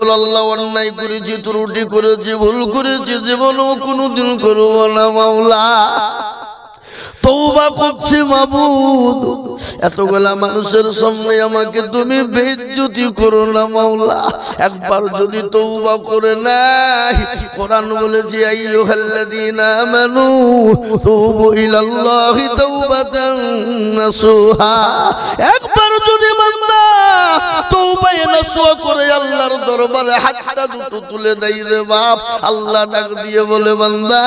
বল আল্লাহ অন্যায় করেছি, ত্রুটি করেছি, ভুল করেছি, জীবনেও কোনোদিন করব না মাওলা। তওবা করছি মাবুদ, এতগুলা মানুষের সামনে আমাকে তুমি বেইজ্জতি করো না মাওলা। একবার যদি তওবা করে নাই, কোরআন বলেছে আইয়ুহাল্লাযীনা আমানু তুবু ইলাল্লাহি তাওবাতান নাসুহা। একবার যদি বান্দা তওবায়ে নাসুহা করে আল্লাহর দরবারে হাতটা দুটো তুলে দেয় রে বাপ, আল্লাহ ডাক দিয়ে বলে বান্দা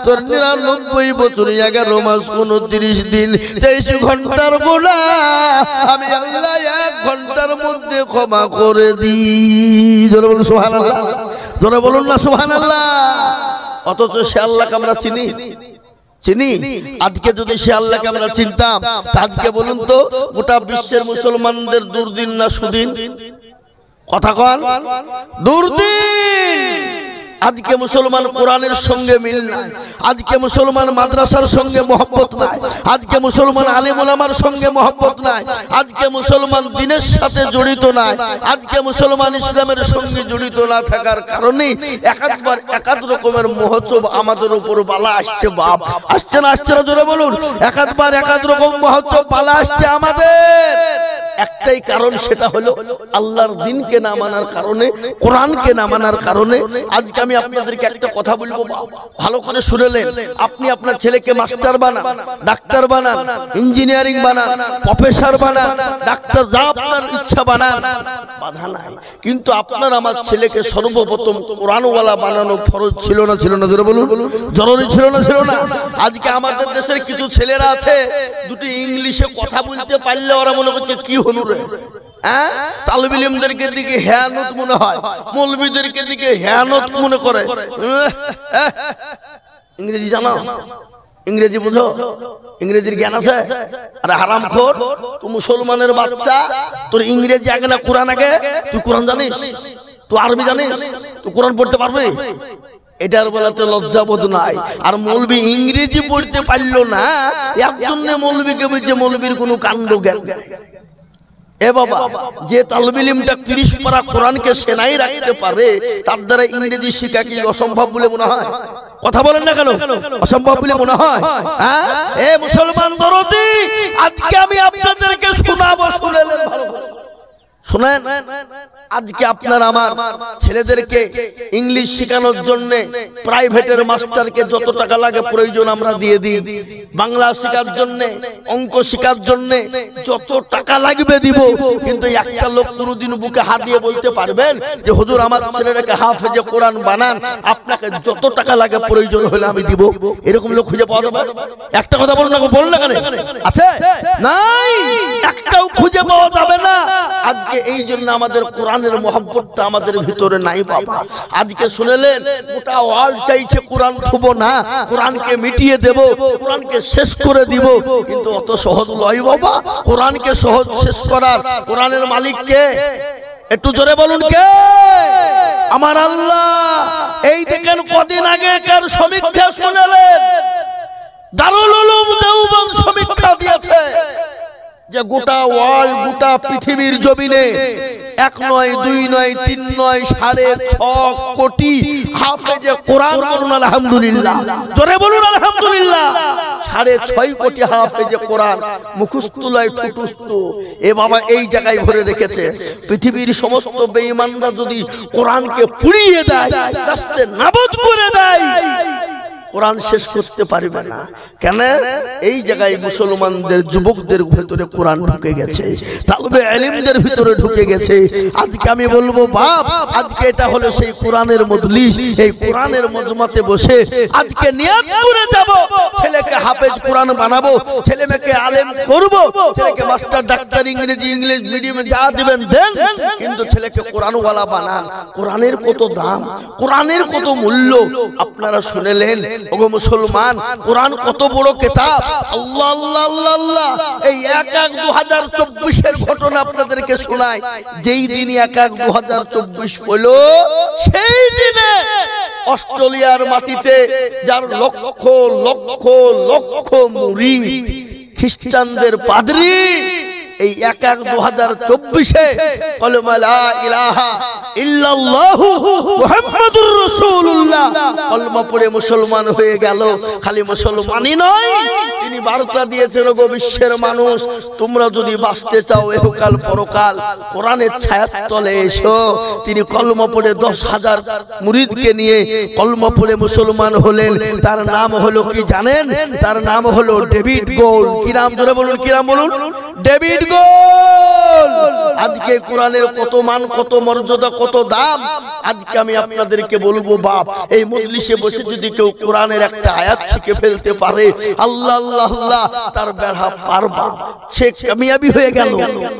তোর 99 বছর 11 মাস 29 দিন 23 ঘন্টার গুনাহ আমি আল্লাহ 1 ঘন্টার মধ্যে ক্ষমা করে দিই। জোরে বলুন সুবহানাল্লাহ, জোরে বলুন না সুবহানাল্লাহ। অথচ সে আল্লাহকে আমরা চিনি? আজকে যদি সে আল্লাহকে আমরা চিনতাম, আজকে বলুন তো গোটা বিশ্বের মুসলমানদের দুর্দিন না সুদিন? কথা কন, দুর্দিন। আজকে মুসলমান কোরআনের সঙ্গে মিল নাই, আজকে মুসলমান মাদ্রাসার সঙ্গে মহব্বত নাই, আজকে মুসলমান আলেম ওলামার সঙ্গে মহব্বত নাই, আজকে মুসলমান দ্বীনের সাথে জড়িত নাই, আজকে মুসলমান ইসলামের সঙ্গে জড়িত না থাকার কারণে একাধবার একাধ রকমের মহোৎসব আমাদের উপর বালা আসছে। বাপ আসছে না? আসছে না? জোরে বলুন। একাধবার একাধ রকম মহোৎসব বালা আসছে আমাদের। একটাই কারণ, সেটা হলো আল্লাহর দ্বীনকে না মানার কারণে, কোরআনকে না মানার কারণে। আজকে আমি আপনাদেরকে একটা কথা বলবো, ভালো করে শুনলেন। আপনি আপনার ছেলেকে মাস্টার বানান, ডাক্তার বানান, ইঞ্জিনিয়ারিং বানান, প্রফেসর বানান, ডাক্তার, যা আপনার ইচ্ছা বানান, বাধা নাই। কিন্তু আপনার আমার ছেলেকে সর্বপ্রথম কোরআনওয়ালা বানানো ফরজ ছিল না? ছিল না? জোরে বলুন। জরুরি ছিল না? ছিল না? আজকে আমাদের দেশের কিছু ছেলেরা আছে, দুটি ইংলিশে কথা বলতে পারলে ওরা মনে করছে কি হলো রে। তালিব ইলমদেরকে দিকে হেয়ানত মনে হয়, মৌলবীদেরকে দিকে হেয়ানত মনে করে। ইংরেজি জানো? ইংরেজি বুঝো? ইংরেজির জ্ঞান আছে? আরে হারামখোর, তুই মুসলমানের বাচ্চা, তোর ইংরেজি আগে না কোরআন আগে? তুই কোরআন জানিস? তুই আরবি জানিস? তুই কোরআন পড়তে পারবি? এটার বেলাতে লজ্জাবোধ নাই। আর মৌলবী ইংরেজি পড়তে পারলো না, একজন মৌলবীকে বলছে মৌলবীর কোনো কাণ্ড জ্ঞান। এ বাবা, যে তালিব ইলমটা 30 পারা কোরআনকে সেনাই রাখতে পারে, তার দ্বারা ইংরেজি শেখা কি অসম্ভব বলে মনে হয়? কথা বলেন না কেন? অসম্ভব বলে মনে হয়? এ মুসলমান দরদি, আজকে আমি আপনাদেরকে শোনাবো, শুনলেন ভালো করে শুনেন। আজকে আপনার আমার ছেলেদেরকে ইংলিশ শেখানোর জন্য প্রাইভেটের মাস্টারকে যত টাকা লাগে প্রয়োজন আমরা দিয়ে দিই। বাংলা শেখার জন্য, অঙ্ক শেখার জন্য যত টাকা লাগবে দিব। কিন্তু একটা লোক কোনোদিন বুকে হাত দিয়ে বলতে পারবেন যে হুজুর আমার ছেলেটাকে হাফেজে কোরআন বানান, আপনাকে যত টাকা লাগে প্রয়োজন হলে আমি দিব? এরকম লোক খুঁজে পাওয়া যাবে? একটা কথা বলুন না, বলুন না কেন? আছে? নাই, একটাও খুঁজে পাওয়া যাবে না। আজকে এই জন্য আমাদের কোরআনের মহব্বতটা আমাদের ভিতরে নাই বাবা। আজকে শুনলেন গোটা ওয়ার্ল্ড চাইছে কোরআন থুব না, কোরআনকে মিটিয়ে দেব, কোরআনকে শেষ করে দিব। কিন্তু অত সহজ নয় বাবা কোরআনকে সহজ শেষ করার। কোরআনের মালিক কে? একটু জোরে বলুন কে? আমার আল্লাহ। এই দেখেন কদিন আগে কার সমীক্ষা শুনলেন, দারুল উলুম দেওবন্দ সমীক্ষা দিয়েছে যে গোটা ওয়ার্ল্ড, গোটা পৃথিবীর জমিনে 1 নয় 2 নয় 3 নয় 6.5 কোটি হাফেজে কোরআন বলুন আলহামদুলিল্লাহ। জোরে বলুন আলহামদুলিল্লাহ। 6.5 কোটি হাফেজে কোরআন মুখস্থুলায় ঠুটুস্থ এ বাবা এই জায়গায় ভরে রেখেছে। পৃথিবীর সমস্ত বেঈমানরা যদি কোরআনকে পুড়িয়ে দেয়, রাস্তে নাবুদ করে দেয়, কোরআন শেষ করতে পারবে না। কেন? এই জায়গায় মুসলমানদের যুবকদের ভিতরে কোরআন ঢুকে গেছে, তালবে ইলমদের ভিতরে ঢুকে গেছে। আজকে আমি বলবো বাপ, আজকে এটা হলো সেই কোরআনের মজলিস। এই কোরআনের মজমাতে বসে আজকে নিয়ত করে যাব, ছেলেকে হাফেজ কোরআন বানাবো, ছেলে মেয়েকে আলেম করব, ছেলেকে মাস্টার, ডাক্তার, ইংরেজি, ইংলিশ মিডিয়ামে যা দিবেন দেন, কিন্তু ছেলেকে কোরআনওয়ালা বানান। কোরআনের কত দাম, কোরআনের কত মূল্য আপনারা শুনলেন। ওগো মুসলমান, কোরআন কত বড় কিতাব। আল্লাহ আল্লাহ আল্লাহ আল্লাহ। এই 1-1-2024 এর ঘটনা আপনাদেরকে শোনাই। যেই দিন 1-1-2024 হলো, সেই দিনে অস্ট্রেলিয়ার মাটিতে যার লক্ষ লক্ষ লক্ষ মুরিদ, খ্রিস্টানদের পাদ্রী, এই 1/1/2024 কলমা লা ইলাহা ইল্লাল্লাহু মুহাম্মাদুর রাসূলুল্লাহ কলমা পড়ে মুসলমান হয়ে গেল। খালি মুসলমানই নয়, তিনি বার্তা দিয়েছেন গো বিশ্বের মানুষ, তোমরা যদি বাঁচতে চাও ইহকাল পরকাল কোরআনের ছায়ার তলে এসো। তিনি কলমা পড়ে 10,000 মুরিদকে নিয়ে কলমা পড়ে মুসলমান হলেন। তার নাম হলো কি জানেন? তার নাম হলো ডেভিড গোল্ড। কি নাম ধরে বলুন, কি নাম বলুন? David gold. আজকে কোরআনের কত মান, কত মর্যাদা, কত দাম আজকে আমি আপনাদেরকে বলবো। বাপ, এই মজলিসে বসে যদি কেউ কোরআনের একটা আয়াত শিখে ফেলতে পারে, আল্লাহ আল্লাহ আল্লাহ, তার বেড়া পারবা, সে কামিয়াবি হয়ে গেল,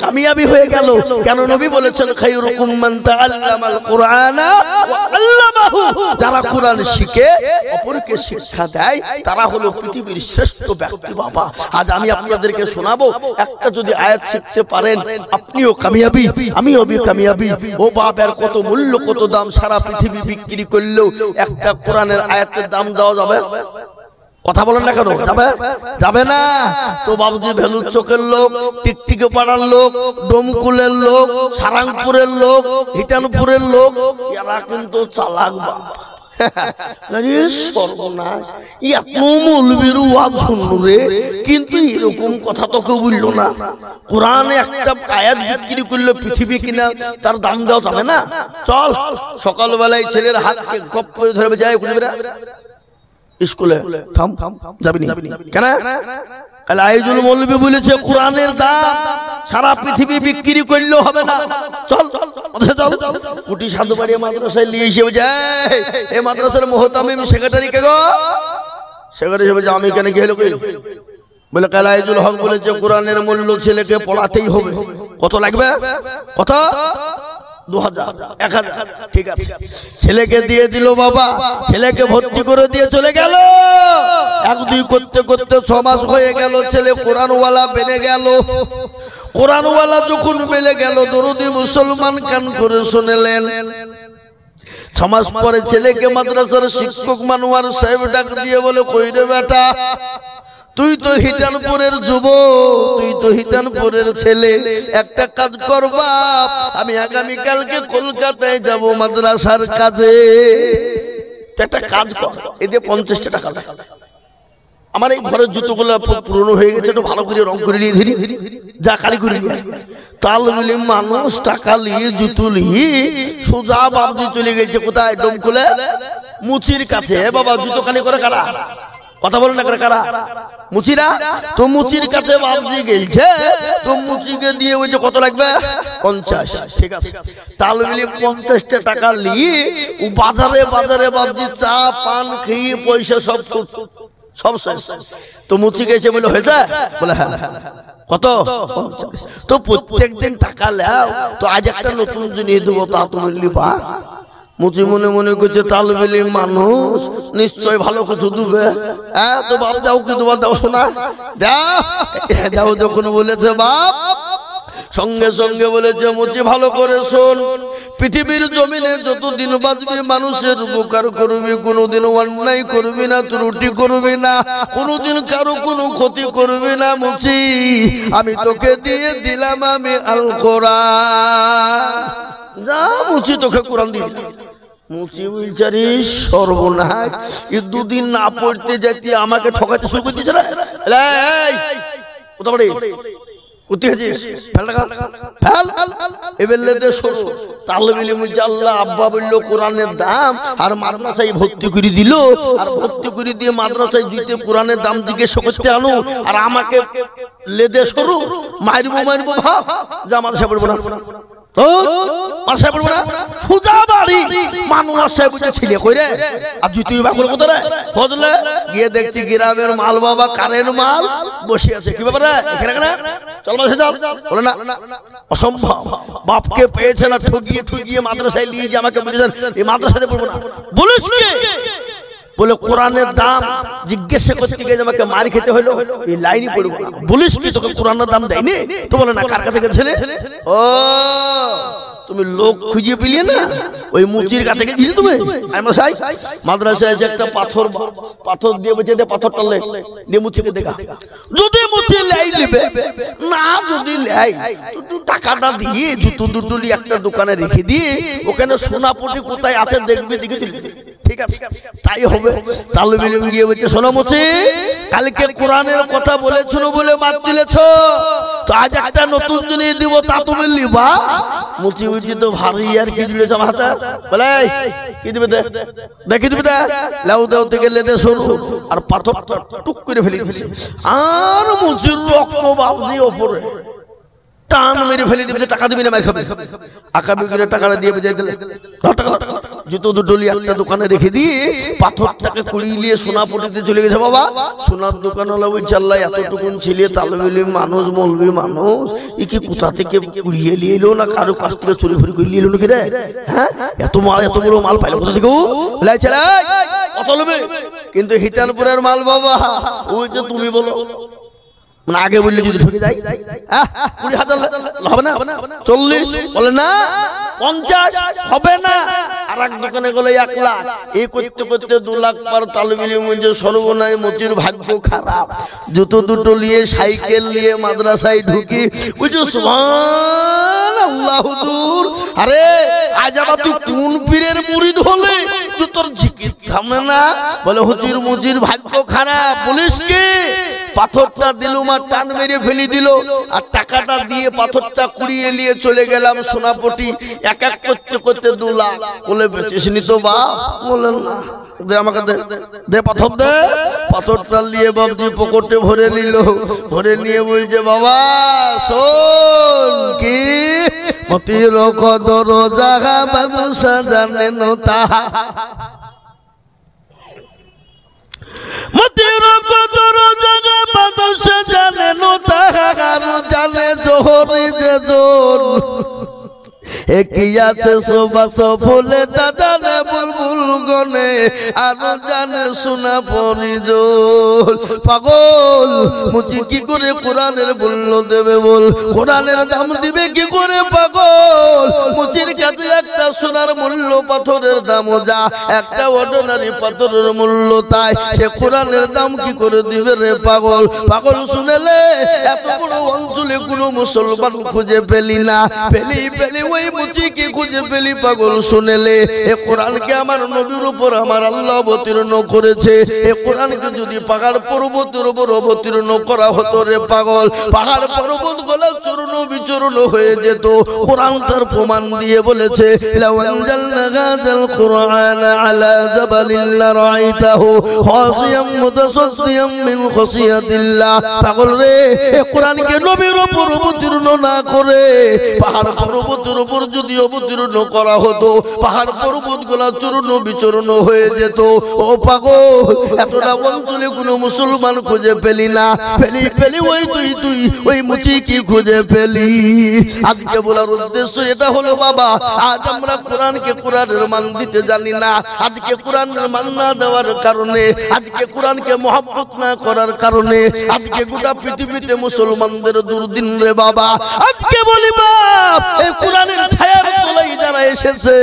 কামিয়াবি হয়ে গেল। কেন নবী বলেছেন খায়রুকুম মান তাআল্লামাল কুরআনা ওয়া আল্লামাহু। যারা কোরআন শিখে অপরকে শিক্ষা দেয় তারা হলো পৃথিবীর শ্রেষ্ঠ ব্যক্তি। বাবা, আজ আমি আপনাদেরকে শোনাবো, একটা যদি আয়াত শিখতে পারেন আপনিও কামিয়াবি, আমিও কামিয়াবি। ও বাবার কত মূল্য, কত দাম, সারা পৃথিবী বিক্রি করলেও একটা কোরআনের আয়াতের দাম দেওয়া যাবে? কথা বলেন না কেন? যাবে? যাবে না। তো বাবুজি ভেলুর চোখের লোক, টিকটিকে পাড়ার লোক, ডোমকুলের লোক, সারাংপুরের লোক, হিটানপুরের লোক, এরা কিন্তু চালাক বাপ। সর্বনাশ, এত মৌলবীর ওয়াজ শুনল রে, কিন্তু এরকম কথা তো কেউ বলল না। কোরআনে একটা আয়াত বিক্রি করলে পৃথিবী কিনা তার দাম দেওয়া যাবে না? চল সকালবেলায় ছেলের হাতকে গপ করে ধরে যায় স্কুলে, থাম যাবি না কেন? কাল আইজুল মৌলবী বলেছে কোরআনের দাম সারা পৃথিবী বিক্রি করলেও হবে না। চল চল চল, কুটি সাধু বাড়ি মাদ্রাসায় নিয়ে এসে যায়, এই মাদ্রাসার মোহতামিম সেক্রেটারি কে গো? সেক্রেটারি হিসেবে আমি কেন গেল বলে কাল আইজুল হক বলেছে কোরআনের মূল্য ছেলেকে পড়াতেই হবে। কত লাগবে? কত? 2000, 1000, ঠিক আছে। ছেলেকে দিয়ে দিল বাবা, ছেলেকে ভর্তি করে দিয়ে চলে গেল। 1-2 করতে করতে 6 মাস হয়ে গেল, ছেলে কোরআনওয়ালা বেনে গেল। কোরআনওয়ালা যখন বেনে গেল, দরদি মুসলমান কান করে শুনলেন। 6 মাস পরে ছেলেকে মাদ্রাসার শিক্ষক মানওয়ার সাহেব ডাক দিয়ে বলে, কই রে বেটা, তুই তো হিটানপুরের যুবক, তুই তো হিটানপুরের ছেলে, একটা কাজ করবা, আমি আগামীকালকে কলকাতায় যাব মাদ্রাসার কাজে, একটা কাজ কর, এতে 50 টাকা দেয়। আমার এই ঘরের জুতোগুলো পুরনো হয়ে গেছে, একটু ভালো করে রং করে নিয়ে ধীরে যা কালি করে নিয়ে। তাল মিলে মানুষ টাকা নিয়ে জুতো নিয়ে সোজা বাবজি চলে গেছে কোথায়? ডোমকুলে মুচির কাছে। বাবা, জুতো কালি করে কারা? কথা বলেন না করে কারা? মুচিরা। তো মুচির কাছে বাবজি গেছে, তো মুচিকে দিয়ে ওই যে কত লাগবে? 50, ঠিক আছে। তাল মিলে 50 টাকা নিয়ে ও বাজারে বাজারে বাবজি চা পান খেয়ে পয়সা সব শেষ। তো মুচি গেছে বলে হয়েছে? বলে হ্যাঁ। কত? 50। তো প্রত্যেক দিন টাকা লাও, তো আজ একটা নতুন জিনিস দেবো, তা তুমি নিবা। মুচি মনে মনে করছে তালবেলি মানুষ নিশ্চয় ভালো কিছু দেবে। হ্যাঁ, তো বাপ দাও, কি তোমার দাও শোনা, দাও। যখন বলেছে বাপ, সঙ্গে সঙ্গে বলেছে মুচি ভালো করে শোন, পৃথিবীর জমিনে যতদিন বাঁচবি মানুষের উপকার করবি, কোনোদিন অন্যায় করবি না, ত্রুটি করবি না, কোনোদিন কারো কোনো ক্ষতি করবি না। মুচি, আমি তোকে দিয়ে দিলাম আমি আল কোরআন। যা মুচি, তোকে কোরআন দিয়ে দিলাম। মুচি বিচারি সর্বনাশ, এই 2 দিন না পড়তে যেতে আমাকে ঠকাতে শুরু করে দিয়েছে। কোথা বাড়ি কোথায় আছিস? আব্বা বলল কোরআনের দাম, আর মাদ্রাসায় ভর্তি করে দিল, আর ভর্তি করে দিয়ে মাদ্রাসায় জুতে কোরআনের দাম জিজ্ঞেস করতে আনো, আর আমাকে লেদে সরু মারবো ভাব যা মাদ্রাসায় পড়বো না, গিয়ে দেখছি গ্রামের মাল বাবা, কারেন্ট মাল বসে আছে। কি ব্যাপার? অসম্ভব, বাপকে পেয়েছে না ঠকিয়ে ঠকিয়ে মাদ্রাসায় নিয়ে যে আমাকে বলেছেন এই মাদ্রাসাতে পড়বো না। বলিস বলে কোরআনের দাম জিজ্ঞাসা করতে গিয়ে আমাকে মার খেতে হলো, এই লাইনই পড়বো না। বলিস কি তোকে কোরআনের দাম দেয়নি? তো বলে না, কার কাছে গেছিলে? ও তুমি লোক খুঁজে পেলে না, ওই মুচির কাছে গেছিলে তুমি। মাদ্রাসায় একটা পাথর দিয়ে বেঁচে পাথর টানলে দিয়ে মুচিকে দেখা, যদি মুচি লাই নেবে না, যদি লাই তো টাকাটা দিয়ে জুতো দুটো নিয়ে একটা দোকানে রেখে দিয়ে ওখানে সোনাপটি কোথায় আছে দেখবি, দেখে চলে যাবে। ঠিক আছে, তাই হবে। তালবে ইলম গিয়ে বলছে, শোনো মুচি, কালকে কোরআনের কথা বলেছিল বলে বাদ দিলেছ, তো আজ একটা নতুন জিনিস দিব, তা তুমি লিবা। মুচি বুঝি তো ভারী আর কি দিলেছ আমার হাতে, বলে কি দিবে দে, দেখি দিবে দে, লাউ দাও থেকে লেদে সরু আর পাথরটা টুক করে ফেলে দিয়েছে। আর মুচির রক্ত বাবদি ওপরে টান মেরে ফেলে দিবে, টাকা দিবি না মার খাবে। আকাবি করে টাকাটা দিয়ে বুঝাই দিলে, জুতো দুটো নিয়ে একটা দোকানে রেখে দিয়ে পাথরটাকে কুড়িয়ে নিয়ে সোনাপটিতে চলে গেছে। বাবা সোনার দোকান হলো ওই চাল্লাই এতটুকুন ছেলে তালবেলি মানুষ মৌলবি মানুষ, ই কি কোথা থেকে কুড়িয়ে নিয়ে এলো না কারো কাছ থেকে চুরি ফুরি করে নিয়ে এলো নাকি রে? হ্যাঁ, এত মাল এত বড় মাল পাইলো কোথা থেকে? কত নেবে? কিন্তু হিতানপুরের মাল বাবা, ওই যে তুমি বলো মানে আগে বললে যদি ঠকে যাই 20,000 হবে না, 40 বলে না 50 হবে না, আর এক দোকানে গেলে 1 লাখ, এই করতে করতে 2 লাখ পার। তালবিলি মুঞ্জে সর্বনাশ, মুচির ভাগ্য খারাপ। জুতো দুটো নিয়ে সাইকেল নিয়ে মাদ্রাসায় ঢুকি, ওই যে সুবহানাল্লাহ হুজুর, আরে আজ আবার তুই কোন পীরের মুরিদ হলে তুই তোর জিকির থামে না? বলে হুজুর মুজির ভাগ্য খারাপ। বলিস কি? পাথরটা দিলুম আর টান মেরে ফেলে দিল, আর টাকাটা দিয়ে পাথরটা কুড়িয়ে নিয়ে চলে গেলাম সোনাপটি। এক এক করতে করতে 2 লাখ। বলে বেঁচেস নি তো বাপ? বলেন না, দে আমাকে দে, দে পাথর দে। পাথরটা নিয়ে বাবজি পকেটে ভরে নিল, ভরে নিয়ে বলছে, বাবা শোন, কি মতির কদর জাগা বাদশা জানে না তাহা, মতির কদর জাগা বাদশা জানে না তাহা, জানে জোহরি যে জোর একই আছে সুবাস ফুলে, তা জানে বুলবুল গনে, আর জানে সোনা পরিজল। পাগল মুচি কি করে কোরআনের মূল্য দেবে বল? কোরআনের দাম দিবে কি করে পাগল? মুচির কাছে একটা সোনার মূল্য পাথরের দাম যা, একটা অর্ডিনারি পাথরের মূল্য তাই, সে কোরআনের দাম কি করে দিবে রে পাগল? পাগল শুনেলে এত বড় অঞ্চলে কোনো মুসলমান খুঁজে পেলি না, পেলি পেলি ওই মুচি কি খুঁজে পেলি পাগল শুনেলে? এ কোরআনকে আমার নবীর উপর আমার আল্লাহ অবতীর্ণ করেছে। এ কোরআনকে যদি পাহাড় পর্বতের উপর অবতীর্ণ করা হতো রে পাগল, পাহাড় পর্বত গুলো চূর্ণ বিচূর্ণ হয়ে যেত। কোরআন তার প্রমাণ দিয়ে বলেছে, লাউ আনজালনা হাযাল কুরআনা আলা জাবালিন লারাআইতাহু খাশিয়াম মুতাসাদ্দিয়াম মিন খাশিয়াতিল্লাহ। পাগল রে, এ কোরআনকে নবীর উপর অবতীর্ণ না করে পাহাড় পর্বতের উপর যদি অবতীর্ণ করা হতো, পাহাড় পর্বত গুলা চূর্ণ বিচূর্ণ হয়ে যেত। ও পাগল, এতটা অঞ্চলে কোনো মুসলমান খুঁজে পেলি না, পেলি পেলি ওই তুই ওই মুচি কি খুঁজে পেলি? আজকে বলার উদ্দেশ্য এটা হলো বাবা, আজ আমরা কোরআনকে কোরআনের মান দিতে জানি না। আজকে কোরআনের মান না দেওয়ার কারণে, আজকে কোরআনকে মহব্বত না করার কারণে আজকে গোটা পৃথিবীতে মুসলমানদের দুর্দিন রে বাবা। আজকে বলি বাপ, এই কোরআনের ছায়ার তলায় যারা এসেছে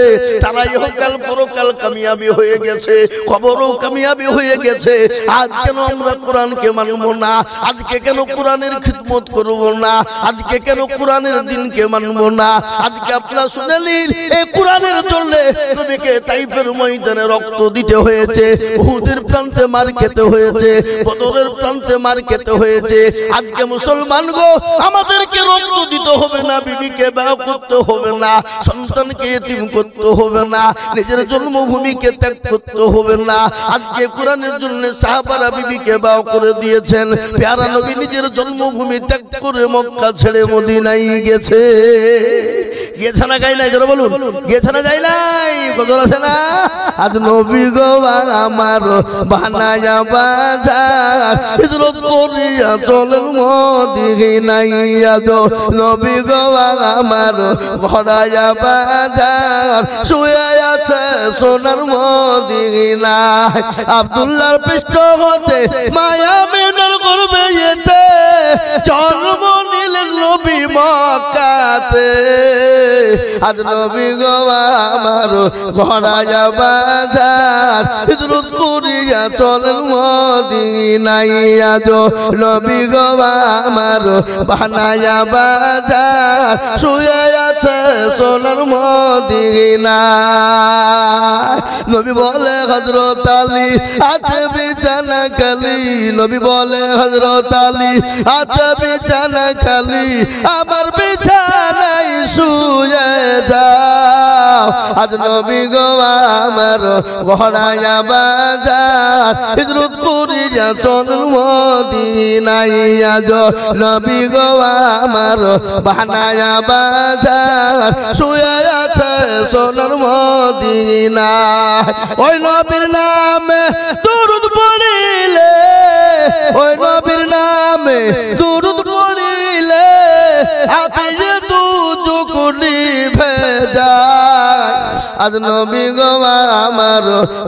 তারা ইহকাল পরকাল কামিয়াবি হয়ে গেছে, কবরও কামিয়াবি হয়ে গেছে। আজ কেন আমরা কোরআনকে মানব না? আজকে কেন কোরআনের খিদমত করব না? আজকে কেন কোরআনের দিনকে মানব না? আজকে আপনারা শুনে নিন, এই কোরআনের জন্য নবীকে তাইফের ময়দানে রক্ত দিতে হয়েছে, উহুদের প্রান্তে মার খেতে হয়েছে, বদরের প্রান্তে মার খেতে হয়েছে। আজকে মুসলমান গো, আমাদেরকে রক্ত দিতে হবে না, বিবিকে বিবাহ করতে হবে না, সন্তানকে এতিম করতে হবে না, নিজের জন্মভূমিকে ত্যাগ করতে হবে না। আজকে কোরআনের জন্য সাহাবারা বিবিকে বিবাহ করে দিয়েছেন। প্যারা নবী নিজের জন্মভূমি ত্যাগ করে মক্কা ছেড়ে মদিনায় গেছে। গেছে না গাই নাই? যারা বলুন, গেছে না যাই নাই? গজল আছে না? আজ নবী গো আমার বানায়া বাজার, হিজরত করিয়া চলেন মদিনায়। আজ নবী গো আমার ভরায়া বাজার, শুয়ে আছে সোনার মদিনায়। আব্দুল্লাহর পৃষ্ঠ হতে মায়া মিনার করবে এতে জন্ম নিলেন নবী মক্কা রাতে আজ নবী গো আমার ঘোড়ায় বাজার হিজরত করিয়া চলেন মদিনায় আজ নবী গো আমার বানায়া বাজার শুয়ে আছে সোনার মদিনায় নবী বলে হযরত আলী আছে বিছানা খালি নবী বলে হযরত আলী আছে বিছানা খালি আমার বিছানায় শুয়ে যাও আজ নবী গো আমার ঘোড়ায় বাজার হিজরত করিয়া চলেন মদিনায় আজ নবী গো আমার বানায়া বাজার শুয়ে আছে সোনার মদিনায় ওই নবীর নামে দরুদ পড়িলে ওই নবীর নামে দরুদ পড়িলে আপনি দু চুকুনি ভেজায় আজ নবী গো আমার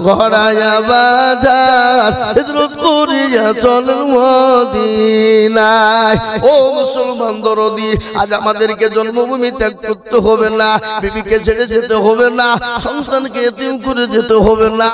ঘোড়ায় বাজার হিজরত করিয়া চলেন মদিনায় ও মুসলমান দরদি আজ আমাদেরকে জন্মভূমি ত্যাগ করতে হবে না বিবিকে ছেড়ে যেতে হবে না সন্তানকে এতিম করে যেতে হবে না